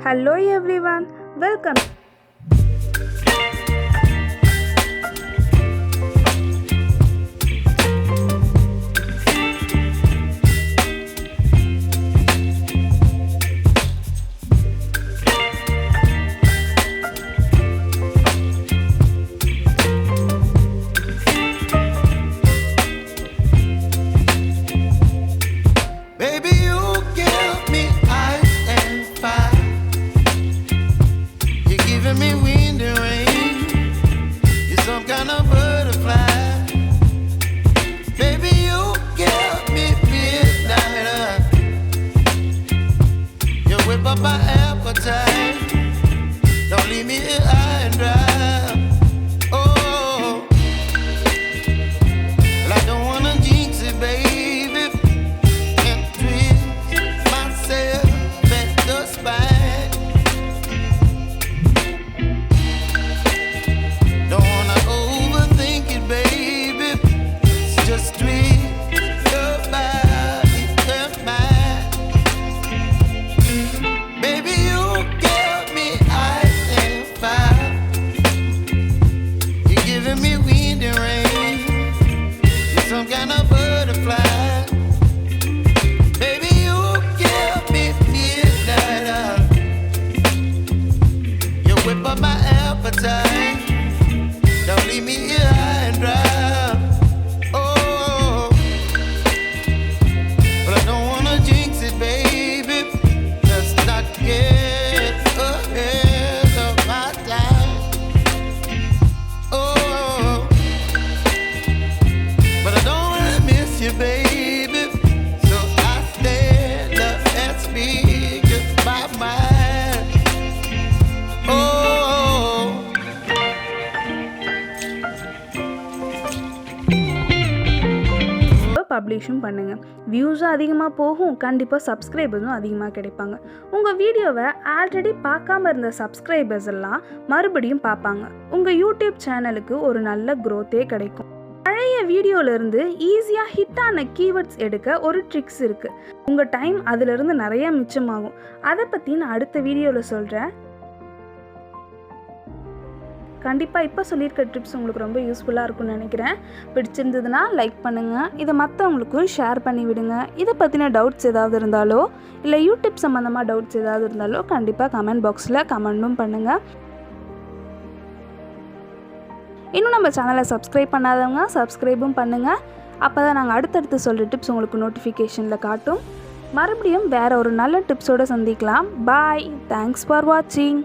Hello everyone, welcome. Me wind and rain, you're some kind of butterfly. Baby, you give me midnight. You whip up my appetite. Don't leave me here high and dry. Oh, well, I don't wanna jinx it, baby, and twist myself at the spine. Whip up my appetite. Don't leave me here high and dry. Oh, but I don't wanna jinx it, baby. Let's not get ahead of my time. Oh, but I don't wanna miss you, baby. So I stand up and speak just my mind. பப்ளிஷும் பண்ணுங்கள். வியூஸும் அதிகமாக போகும், கண்டிப்பாக சப்ஸ்கிரைபர்ஸும் அதிகமாக கிடைப்பாங்க. உங்கள் வீடியோவை already பார்க்காம இருந்த சப்ஸ்கிரைபர்ஸ் எல்லாம் மறுபடியும் பார்ப்பாங்க. உங்கள் யூடியூப் சேனலுக்கு ஒரு நல்ல க்ரோத்தே கிடைக்கும். பழைய வீடியோவிலேருந்து ஈஸியாக ஹிட்டான கீவேர்ட்ஸ் எடுக்க ஒரு ட்ரிக்ஸ் இருக்குது. உங்கள் டைம் அதிலிருந்து நிறைய மிச்சமாகும். அதை பற்றி நான் அடுத்த வீடியோவில் சொல்கிறேன். கண்டிப்பாக இப்போ சொல்லியிருக்க டிப்ஸ் உங்களுக்கு ரொம்ப யூஸ்ஃபுல்லாக இருக்கும்னு நினைக்கிறேன். பிடிச்சிருந்ததுன்னா லைக் பண்ணுங்கள், இதை மற்றவங்களுக்கும் ஷேர் பண்ணி விடுங்க. இதை பற்றின டவுட்ஸ் ஏதாவது இருந்தாலோ இல்லை யூடியூப் சம்மந்தமாக டவுட்ஸ் ஏதாவது இருந்தாலோ கண்டிப்பாக கமெண்ட் பாக்ஸில் கமெண்ட்டும் பண்ணுங்கள். இன்னும் நம்ம சேனலை சப்ஸ்கிரைப் பண்ணாதவங்க சப்ஸ்கிரைபும் பண்ணுங்கள். அப்போ தான் நாங்கள் அடுத்தடுத்து சொல்கிற டிப்ஸ் உங்களுக்கு நோட்டிஃபிகேஷனில் காட்டும். மறுபடியும் வேறு ஒரு நல்ல டிப்ஸோடு சந்திக்கலாம். பாய். தேங்க்ஸ் ஃபார் வாட்சிங்.